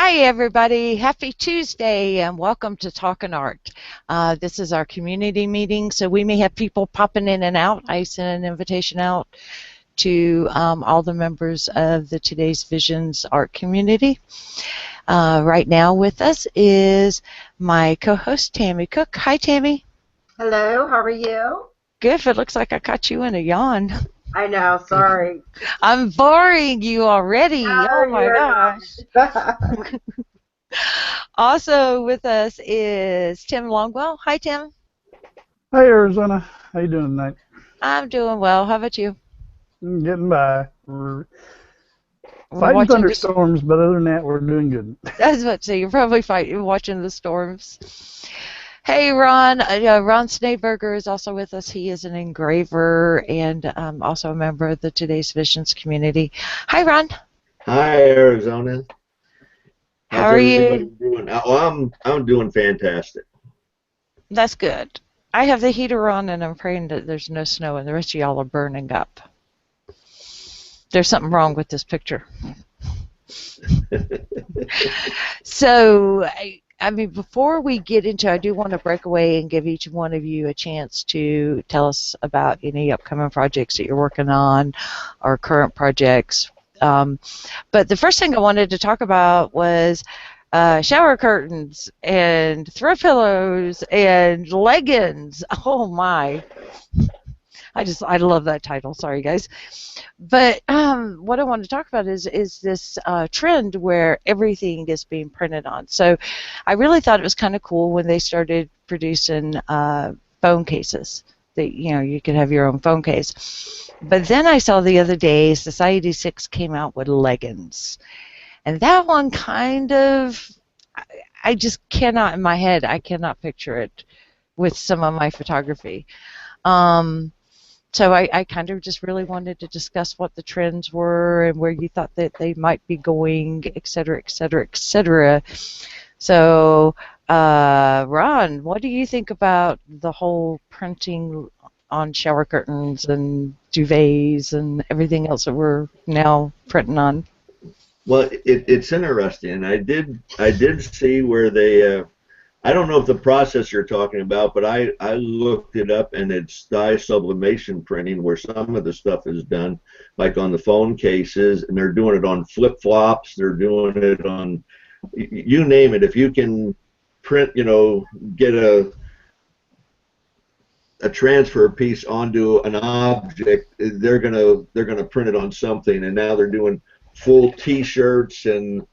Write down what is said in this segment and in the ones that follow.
Hi, everybody. Happy Tuesday, and welcome to Talkin' Art. This is our community meeting, so we may have people popping in and out. I sent an invitation out to all the members of the Today's Visions art community. Right now with us is my co-host, Tammy Cook. Hi, Tammy. Hello, how are you? Good. It looks like I caught you in a yawn. I know, sorry. I'm boring you already. Oh, No, my you're gosh. not. Also with us is Tim Longwell. Hi, Tim. Hi, Arizona. How you doing tonight? I'm doing well. How about you? Getting by. We're We're fighting watching this. thunderstorms, but other than that, we're doing good. That's what. So you're probably watching the storms. Hey, Ron. Ron Snayberger is also with us. He is an engraver and also a member of the Today's Visions community. Hi, Ron. Hi, Arizona. How How's are everybody you? doing? Oh, I'm doing fantastic. That's good. I have the heater on, and I'm praying that there's no snow, and the rest of y'all are burning up. There's something wrong with this picture. So, I mean, before we get into, I do want to break away and give each one of you a chance to tell us about any upcoming projects that you're working on or current projects. But the first thing I wanted to talk about was shower curtains and throw pillows and leggings. Oh my. I love that title. Sorry, guys. But what I want to talk about is this trend where everything is being printed on. So I really thought it was kind of cool when they started producing phone cases that you could have your own phone case. But then I saw the other day Society 6 came out with leggings, and that one kind of I just cannot in my head. I cannot picture it with some of my photography. So I kind of just really wanted to discuss what the trends were and where you thought that they might be going, et cetera, et cetera, et cetera. So, Ron, what do you think about the whole printing on shower curtains and duvets and everything else that we're now printing on? Well, it's interesting. I did see where they. I don't know if the process you're talking about, but I looked it up, and it's dye sublimation printing where some of the stuff is done, like on the phone cases, and they're doing it on flip-flops. They're doing it on, you name it. If you can print, get a transfer piece onto an object, they're gonna print it on something. And now they're doing full T-shirts and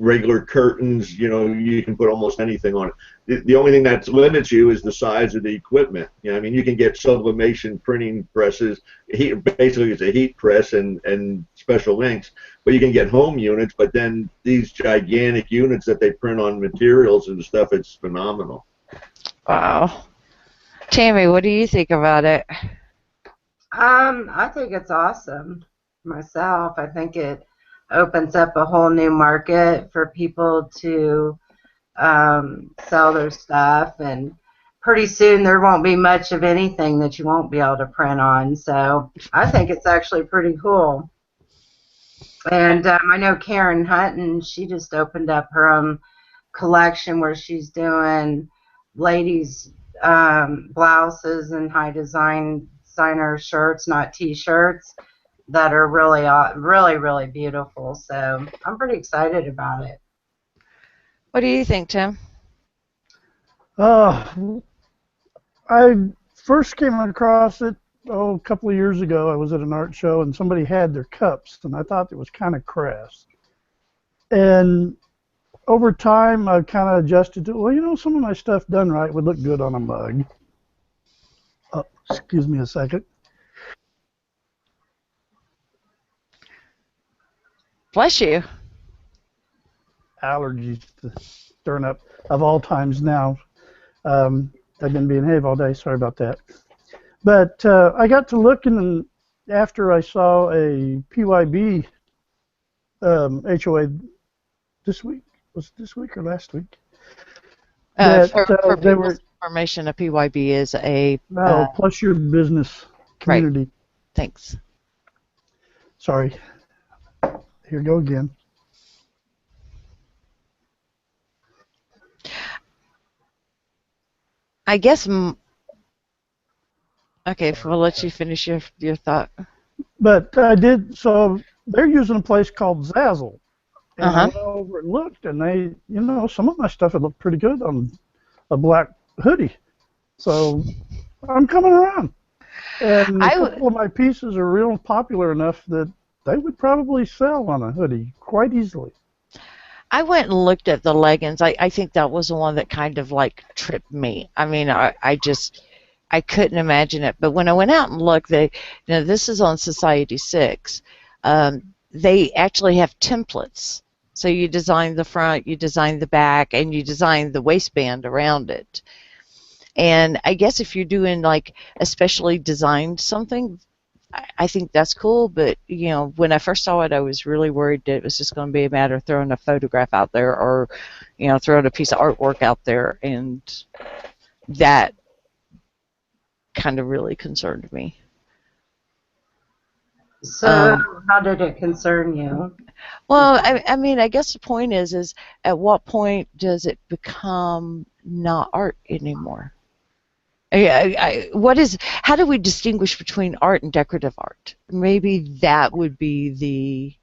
regular curtains. You can put almost anything on it. The only thing that limits you is the size of the equipment. I mean, you can get sublimation printing presses. Basically, it's a heat press and special inks. But you can get home units. But then these gigantic units that they print on materials and stuff, it's phenomenal. Wow. Tammy, what do you think about it? I think it's awesome myself. I think it opens up a whole new market for people to sell their stuff, and pretty soon there won't be much of anything that you won't be able to print on. So I think it's actually pretty cool. And I know Karen Hutton, she just opened up her own collection where she's doing ladies' blouses and high designer shirts, not T-shirts, that are really, really beautiful. So I'm pretty excited about it. What do you think, Tim? I first came across it a couple of years ago. I was at an art show, and somebody had their cups, and I thought it was kind of crass. And over time, I've kind of adjusted to, well, some of my stuff done right would look good on a mug. Oh, excuse me a second. Bless you. Allergies stirring up of all times now. I've been being hay all day. Sorry about that. But I got to looking, and after I saw a PYB HOA this week. Was it this week or last week? For people's information, a PYB is a... plus your business community. Right. Thanks. Sorry. Here we go again. I guess. Okay, we'll let you finish your thought. But I did, so they're using a place called Zazzle. And I Uh-huh. went over and looked, and they, some of my stuff had looked pretty good on a black hoodie. So I'm coming around. And a I couple of my pieces are real popular enough that they would probably sell on a hoodie quite easily. I went and looked at the leggings. I think that was the one that kind of like tripped me. I mean, I couldn't imagine it. But when I went out and looked, this is on Society 6. They actually have templates. So you design the front, you design the back, and you design the waistband around it. And I guess if you're doing like a specially designed something, I think that's cool, but when I first saw it, I was really worried that it was just going to be a matter of throwing a photograph out there, or throwing a piece of artwork out there, and that kind of really concerned me. So, how did it concern you? Well, I mean, I guess the point is at what point does it become not art anymore? How do we distinguish between art and decorative art? Maybe that would be the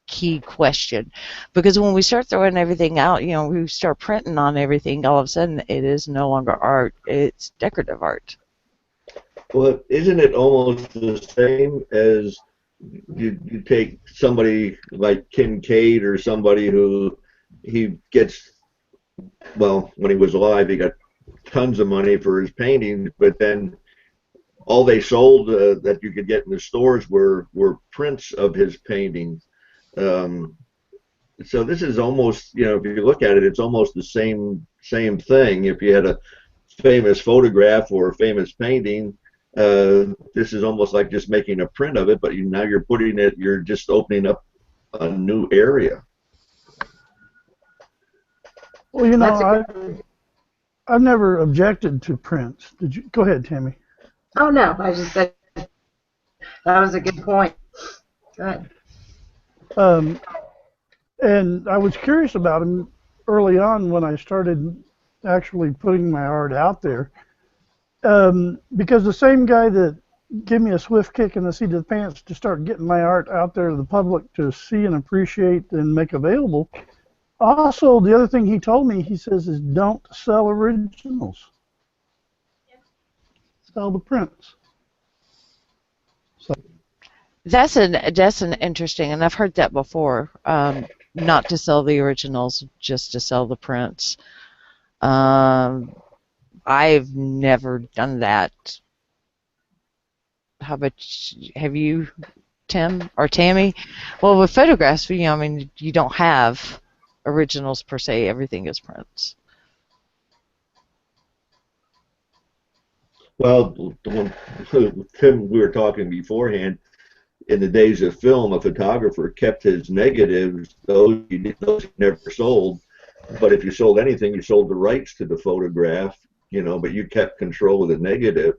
key question, because when we start throwing everything out, we start printing on everything, all of a sudden it is no longer art, it's decorative art. Well, isn't it almost the same as you take somebody like Kincaid or somebody who he gets, well, when he was alive, he got tons of money for his paintings, but then all they sold that you could get in the stores were prints of his paintings. So this is almost, if you look at it, it's almost the same thing. If you had a famous photograph or a famous painting, this is almost like just making a print of it, but now you're just opening up a new area. Well, I've never objected to prints. Did you? Go ahead, Tammy. Oh, no, I just said that was a good point. Good. And I was curious about him early on when I started actually putting my art out there, because the same guy that gave me a swift kick in the seat of the pants to start getting my art out there to the public to see and appreciate and make available, also the other thing he told me, he says, is don't sell originals. Sell the prints. So That's an interesting, and I've heard that before. Not to sell the originals, just to sell the prints. I've never done that. How about, have you, Tim or Tammy? Well, with photographs, I mean, you don't have originals per se. Everything is prints. Well, Tim, we were talking beforehand. In the days of film, a photographer kept his negatives; those he never sold. But if you sold anything, you sold the rights to the photograph, but you kept control of the negative.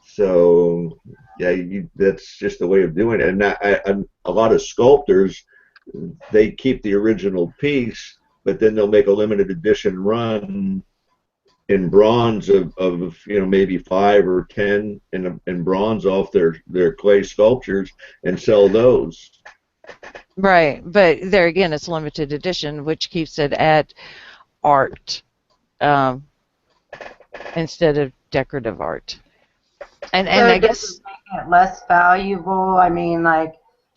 So, yeah, that's just the way of doing it. And a lot of sculptors, they keep the original piece, but then they'll make a limited edition run in bronze of maybe 5 or 10 in bronze off their clay sculptures and sell those. Right, but there again, it's limited edition, which keeps it at art instead of decorative art. And I guess does it make it less valuable? I mean, like,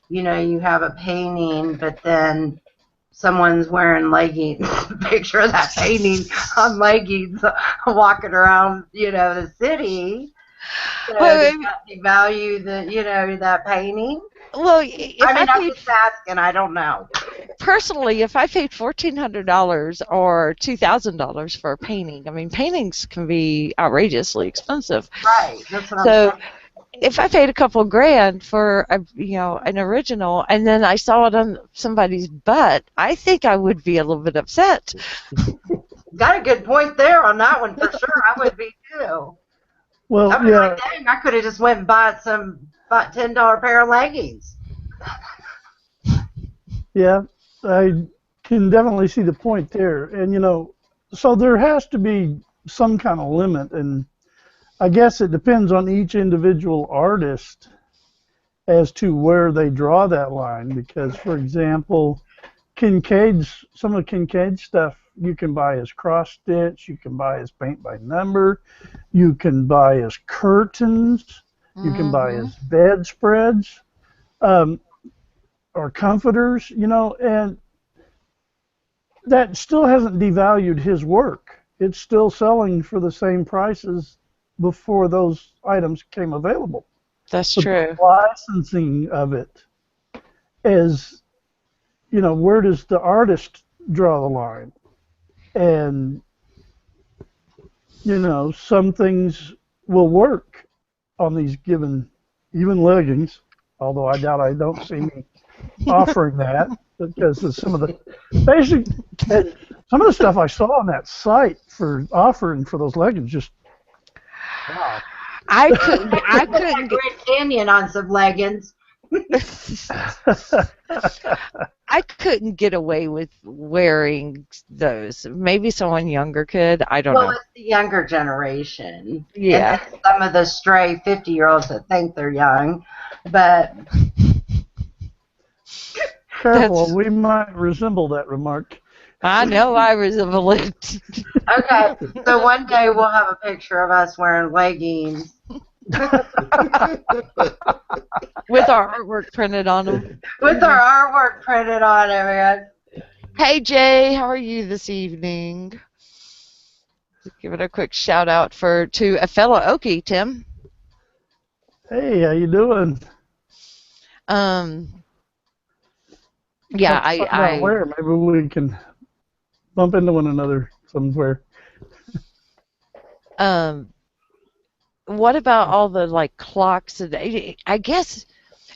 you have a painting, but then someone's wearing leggings. Picture of that painting on leggings, walking around, the city. So does that devalue that painting? Well, I'm just asking. I don't know. Personally, if I paid $1,400 or $2,000 for a painting, I mean, paintings can be outrageously expensive. Right. That's what I'm saying. If I paid a couple grand for an original, and then I saw it on somebody's butt, I think I would be a little bit upset. Got a good point there on that one for sure. I would be too. Well, I was like, dang, I could have just went and bought $10 pair of leggings. Yeah, I can definitely see the point there. And, so there has to be some kind of limit, and I guess it depends on each individual artist as to where they draw that line. Because, for example, some of Kincaid's stuff you can buy as cross stitch, you can buy as paint by number, you can buy as curtains, you can buy as bedspreads, or comforters, and that still hasn't devalued his work. It's still selling for the same prices before those items came available. That's but true. The licensing of it is, where does the artist draw the line? And, some things will work on these given, even leggings, although I doubt I don't see me offering that, because of some of the basic, and some of the stuff I saw on that site for offering for those leggings, just wow. I couldn't Grand Canyon on some leggings. I couldn't get away with wearing those. Maybe someone younger could. I don't know. Well, it's the younger generation. Yeah. And then some of the stray 50-year-olds that think they're young, but careful, we might resemble that remark. I know I resemble it. Okay, so one day we'll have a picture of us wearing leggings. With our artwork printed on them. With our artwork printed on it, man. Hey Jay, how are you this evening? Give it a quick shout out to a fellow Okie, Tim. Hey, how you doing? Yeah, I where maybe we can bump into one another somewhere. What about all the clocks? And I guess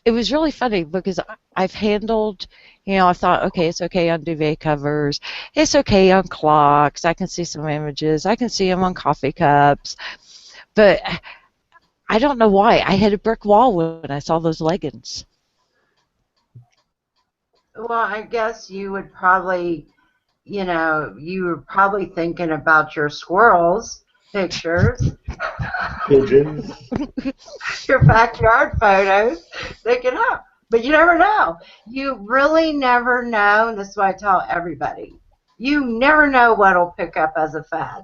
it was really funny because I've handled, I thought, okay, it's okay on duvet covers, it's okay on clocks. I can see some images, I can see them on coffee cups, but I don't know why I hit a brick wall when I saw those leggings. Well, I guess you would probably, you were probably thinking about your squirrels pictures. Pigeons. Your backyard photos. Thinking, oh, but you never know. You really never know, and this is what I tell everybody. You never know what'll pick up as a fad.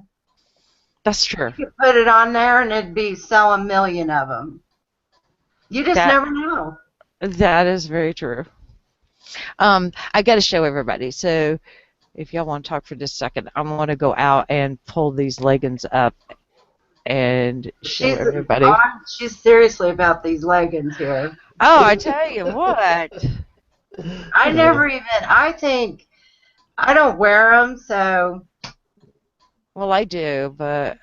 That's true. You could put it on there and it'd be sell a million of them. You just never know. That is very true. I got to show everybody. So if y'all want to talk for just a second, I'm going to go out and pull these leggings up and show everybody. She's seriously about these leggings here. Oh, I tell you what. I think, I don't wear them, so. Well, I do, but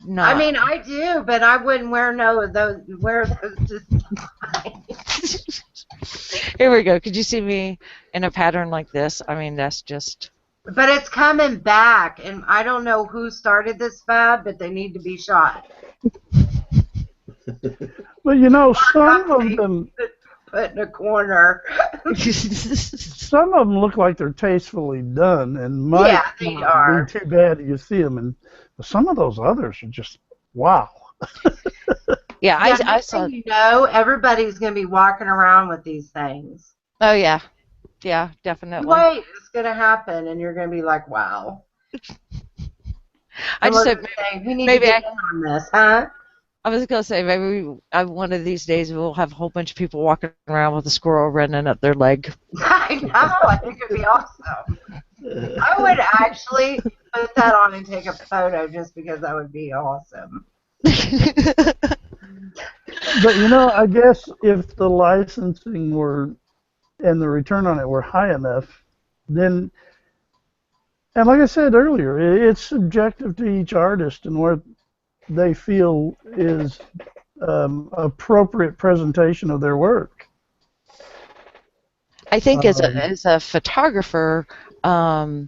not. I mean, I do, but I wouldn't wear those just. Here we go. Could you see me in a pattern like this? I mean, that's just. But it's coming back, and I don't know who started this fad, but they need to be shot. Well, some of them put in a corner. Some of them look like they're tastefully done, and might they not are. be too bad you see them, and some of those others are just wow. Yeah, I saw. Everybody's going to be walking around with these things. Oh yeah, yeah, definitely. Wait, it's going to happen, and you're going to be like, wow. I just said we need to get in on this, huh? I was going to say maybe one of these days we'll have a whole bunch of people walking around with a squirrel running up their leg. I know. I think it'd be awesome. I would actually put that on and take a photo just because that would be awesome. But I guess if the licensing and the return on it were high enough, then, and like I said earlier, it's subjective to each artist and what they feel is appropriate presentation of their work. I think as a photographer, I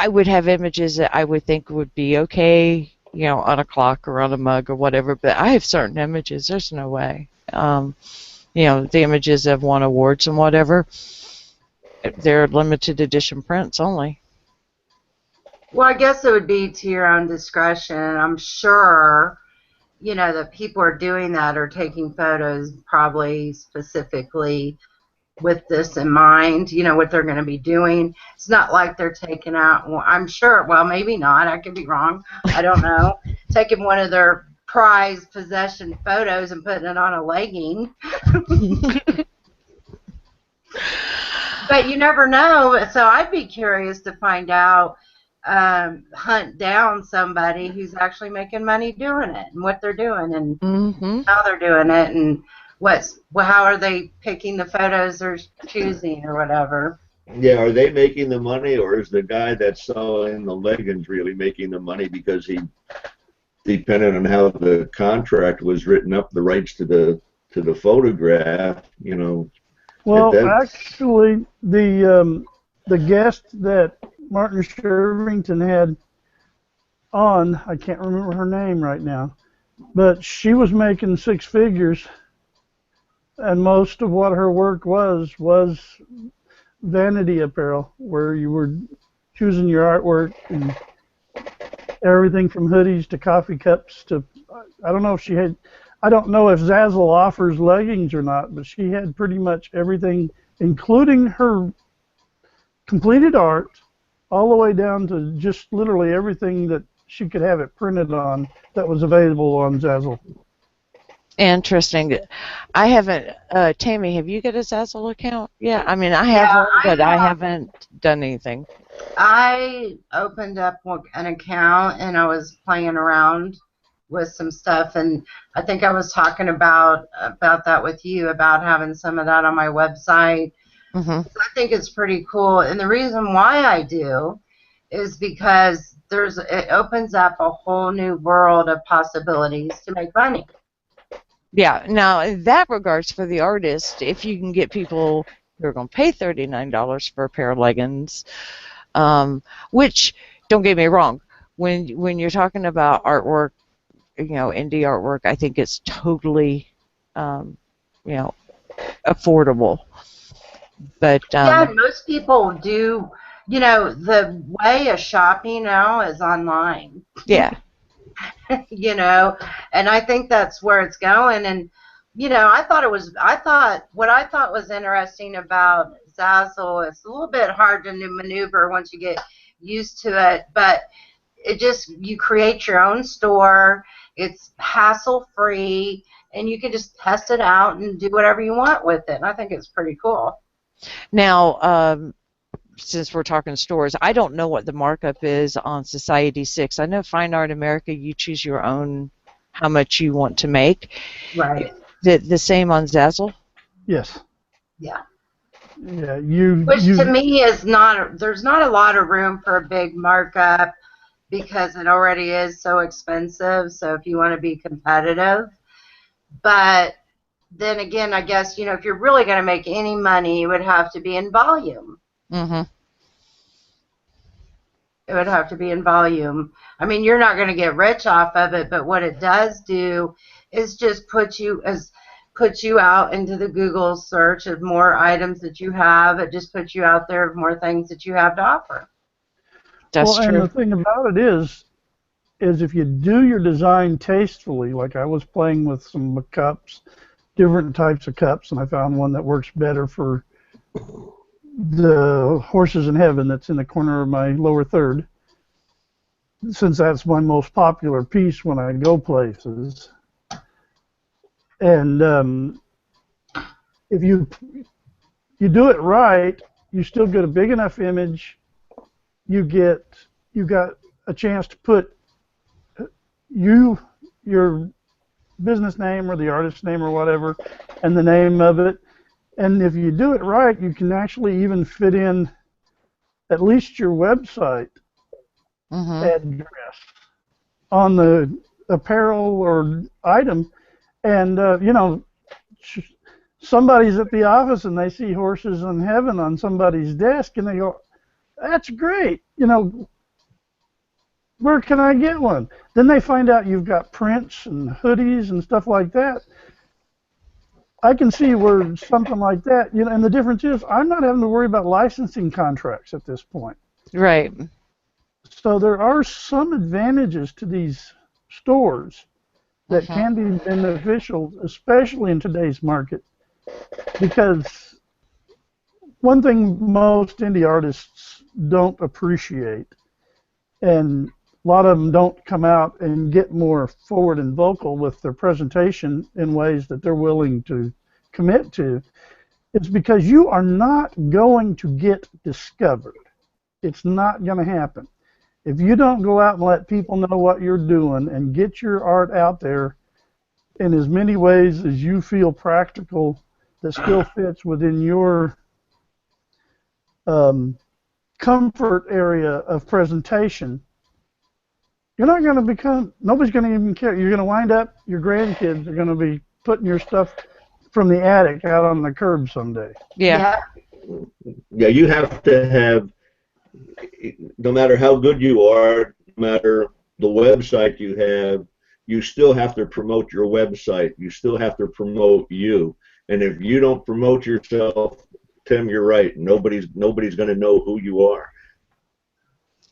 would have images that I would think would be okay, on a clock or on a mug or whatever, but I have certain images, there's no way. The images have won awards and whatever, they're limited edition prints only. Well, I guess it would be to your own discretion. I'm sure, that people are doing that or taking photos probably specifically with this in mind, what they're going to be doing. It's not like they're taking out, well, I'm sure, well, maybe not, I could be wrong, I don't know, taking one of their prized possession photos and putting it on a legging. But you never know, so I'd be curious to find out, hunt down somebody who's actually making money doing it and what they're doing and how they're doing it and how are they picking the photos they're choosing or whatever. Yeah, are they making the money, or is the guy that's selling the leggings really making the money because he, depending on how the contract was written up, the rights to the photograph, Well, actually, the guest that Martin Shervington had on, I can't remember her name right now, but she was making six figures, and most of what her work was vanity apparel, where you were choosing your artwork and everything from hoodies to coffee cups to, I don't know if Zazzle offers leggings or not, but she had pretty much everything, including her completed art, all the way down to just literally everything that she could have it printed on that was available on Zazzle. Interesting. I haven't, Tammy, have you got a Zazzle account? Yeah, I mean, I have one, but I haven't done anything. I opened up an account and I was playing around with some stuff, and I think I was talking about that with you, about having some of that on my website. I think it's pretty cool, and the reason why I do is because it opens up a whole new world of possibilities to make money. Yeah, now in that regards, for the artist, if you can get people who are going to pay $39 for a pair of leggings, which, don't get me wrong, when you're talking about artwork, indie artwork, I think it's totally, affordable. But yeah, most people do. The way of shopping now is online. Yeah. And I think that's where it's going. And what I thought was interesting about Zazzle, it's a little bit hard to maneuver once you get used to it, but you create your own store. It's hassle-free, and you can just test it out and do whatever you want with it. And I think it's pretty cool. Now, since we're talking stores, I don't know what the markup is on Society 6. I know Fine Art America, you choose your own, how much you want to make. Right. The same on Zazzle? Yes. Yeah. Yeah, which to me is there's not a lot of room for a big markup because it already is so expensive, so if you want to be competitive. But then again, I guess, if you're really going to make any money, it would have to be in volume. It would have to be in volume. I mean, you're not going to get rich off of it, but what it does do is just put you out into the Google search of more items that you have. It just puts you out there of more things that you have to offer. That's true. And the thing about it is if you do your design tastefully, like I was playing with some cups, different types of cups, and I found one that works better for the Horses in Heaven that's in the corner of my lower third, since that's my most popular piece when I go places. And if you do it right, you still get a big enough image. You got a chance to put your business name or the artist's name or whatever, and the name of it. And if you do it right, you can actually even fit in at least your website address on the apparel or item. And, somebody's at the office and they see Horses in Heaven on somebody's desk and they go, that's great, where can I get one? Then they find out you've got prints and hoodies and stuff like that. I can see where something like that, and the difference is I'm not having to worry about licensing contracts at this point. Right. So there are some advantages to these stores that can be beneficial, especially in today's market, because one thing most indie artists don't appreciate, and a lot of them don't come out and get more forward and vocal with their presentation in ways that they're willing to commit to, is because you are not going to get discovered. It's not going to happen. If you don't go out and let people know what you're doing and get your art out there in as many ways as you feel practical that still fits within your comfort area of presentation, you're not going to become, nobody's going to even care. You're going to wind up, your grandkids are going to be putting your stuff from the attic out on the curb someday. Yeah. Yeah, you have to have, no matter how good you are, no matter the website you have, you still have to promote your website. You still have to promote you. And if you don't promote yourself, Tim, you're right. Nobody's going to know who you are.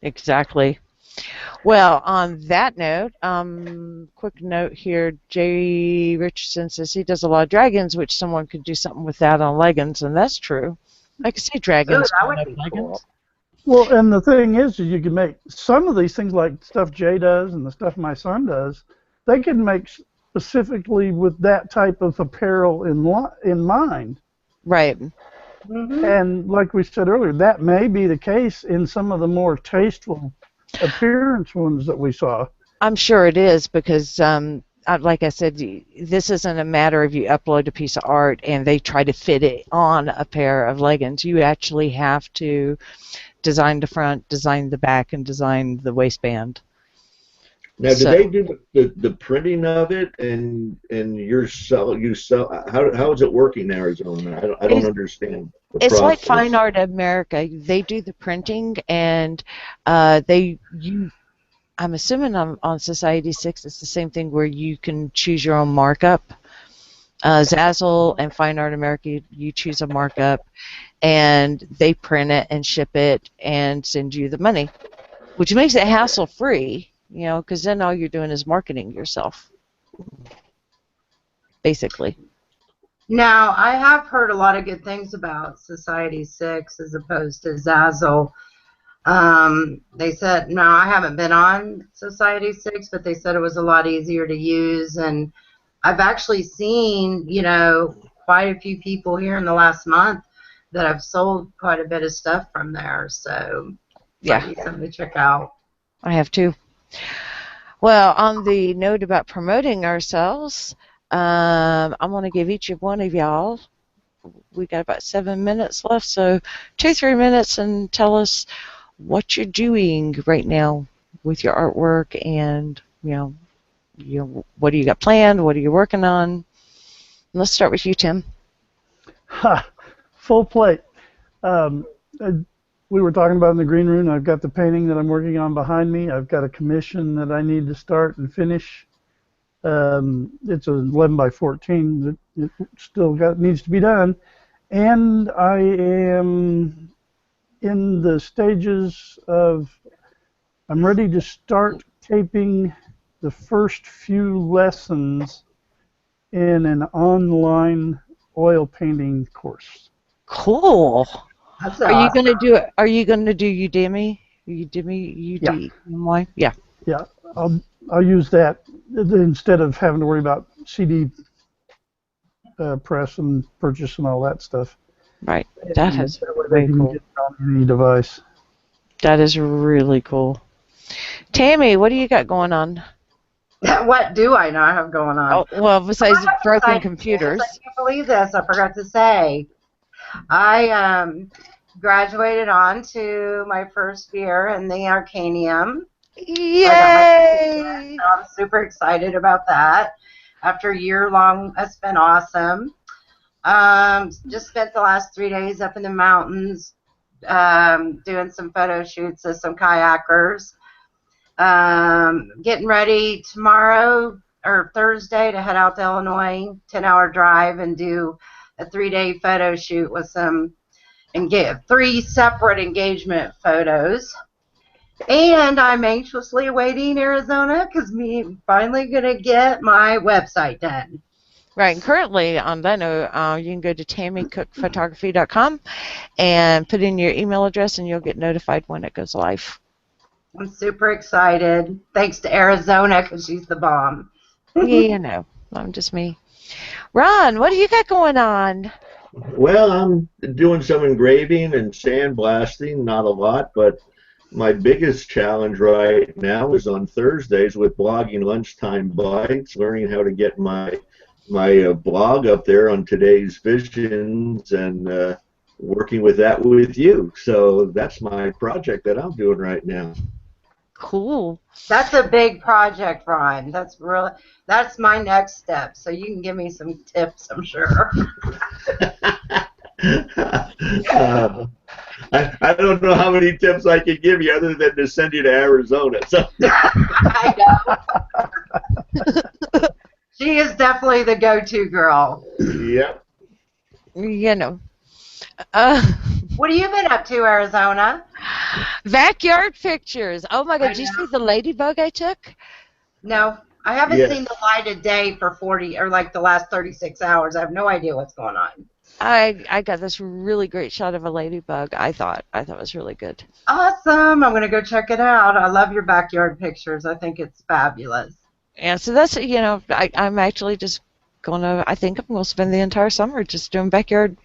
Exactly. Well, on that note, quick note here, Jay Richardson says he does a lot of dragons, which someone could do something with that on leggings, and that's true. I could see dragons Ooh, that would be leggings. cool. Well, and the thing is you can make some of these things, like stuff Jay does and the stuff my son does, they can make specifically with that type of apparel in mind. Right. And like we said earlier, that may be the case in some of the more tasteful appearance ones that we saw. I'm sure it is, because like I said, this isn't a matter of you upload a piece of art and they try to fit it on a pair of leggings. You actually have to design the front, design the back, and design the waistband. Now, do they do the printing of it, and you sell? How is it working in Arizona? I don't understand the It's process. like Fine Art America. They do the printing, and I'm assuming on Society 6 it's the same thing where you can choose your own markup. Zazzle and Fine Art America, you choose a markup, and they print it and ship it and send you the money, which makes it hassle-free, because then all you're doing is marketing yourself, basically. Now, I have heard a lot of good things about Society 6 as opposed to Zazzle. They said, no, I haven't been on Society 6, but they said it was a lot easier to use, and I've actually seen, quite a few people here in the last month that have sold quite a bit of stuff from there, so yeah, something to check out. I have too. Well, on the note about promoting ourselves, I want to give each one of y'all, we got about 7 minutes left, so 2-3 minutes, and tell us what you're doing right now with your artwork, and what do you got planned, what are you working on. Let's start with you, Tim. Full plate. We were talking about in the green room, I've got the painting that I'm working on behind me. I've got a commission that I need to start and finish. It's an 11 by 14 that it still needs to be done. And I am in the stages of, I'm ready to start taping the first few lessons in an online oil painting course. Cool. That's Are you awesome. gonna do it? Are you gonna do Udemy? UD? Yeah. Yeah, I'll use that instead of having to worry about CD press and purchase and all that stuff. Right. That is way very they can cool. get it on any device. That is really cool. Tammy, what do you got going on? What do I not have going on? Oh, well, besides I broken computers. I can't believe this. I forgot to say. I graduated on to my first year in the Arcanium. Yay! So I'm super excited about that. After a year long, it's been awesome. Just spent the last 3 days up in the mountains doing some photo shoots of some kayakers. Getting ready tomorrow or Thursday to head out to Illinois, 10-hour drive, and do a 3-day photo shoot with some and get 3 separate engagement photos. And I'm anxiously awaiting Arizona because me finally going to get my website done. Right, and currently on that note, you can go to tammycookphotography.com and put in your email address, and you'll get notified when it goes live. I'm super excited. Thanks to Arizona because she's the bomb. Yeah, no, I'm just me. Ron, what do you got going on? Well, I'm doing some engraving and sandblasting, not a lot, but my biggest challenge right now is on Thursdays with blogging lunchtime bites, learning how to get my blog up there on today's visions and working with that with you. So that's my project that I'm doing right now. Cool. That's a big project, Ron. That's my next step. So you can give me some tips, I'm sure. I don't know how many tips I can give you other than to send you to Arizona. So. I know. She is definitely the go-to girl. Yep. You know. What have you been up to, Arizona? Backyard pictures. Oh my God, did you see the ladybug I took? No, I haven't seen the light of day for 40 or like the last 36 hours. I have no idea what's going on. I got this really great shot of a ladybug. I thought it was really good. Awesome. I'm going to go check it out. I love your backyard pictures. I think it's fabulous. And so that's, I'm actually just I think I'm going to spend the entire summer just doing backyard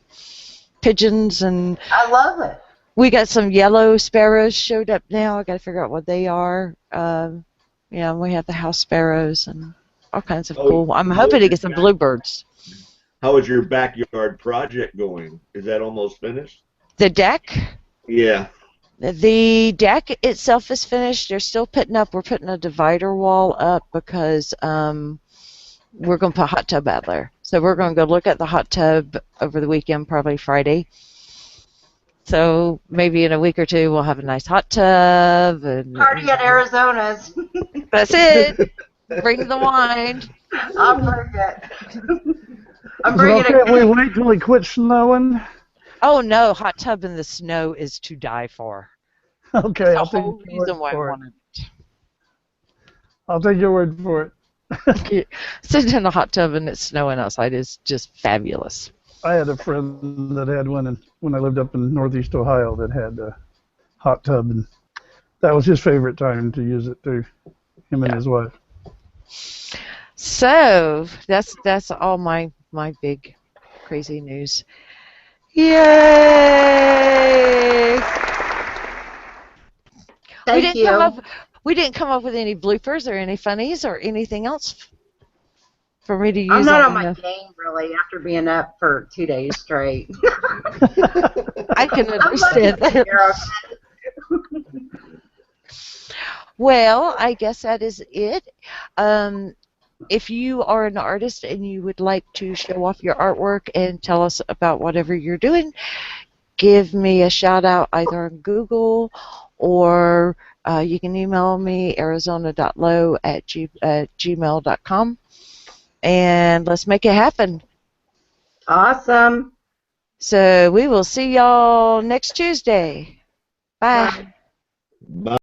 pigeons. And I love it. We got some yellow sparrows showed up now. I got to figure out what they are. We have the house sparrows and all kinds of cool. I'm hoping to get some bluebirds. How is your backyard project going? Is that almost finished? The deck? Yeah. The deck itself is finished. They're still we're putting a divider wall up because we're going to put a hot tub out there. So we're going to go look at the hot tub over the weekend, probably Friday. So maybe in a week or two we'll have a nice hot tub. And, party at Arizona's. That's it. Bring the wine. I'll bring it. I'm bringing it. Okay, we wait till it quits snowing. Oh no, hot tub in the snow is to die for. Okay, I'll take your word for it. I'll take your word for it. Sitting in a hot tub and it's snowing outside is just fabulous. I had a friend that had one when I lived up in Northeast Ohio that had a hot tub, and that was his favorite time to use it too, him and his wife. So that's all my big crazy news. Yay! We didn't come up with any bloopers or any funnies or anything else for me to use. I'm not on my game really after being up for 2 days straight. I can understand that. Well, I guess that is it. If you are an artist and you would like to show off your artwork and tell us about whatever you're doing, give me a shout out either on Google or you can email me arizona.lowe@gmail.com and let's make it happen. Awesome. So we will see y'all next Tuesday. Bye. Bye.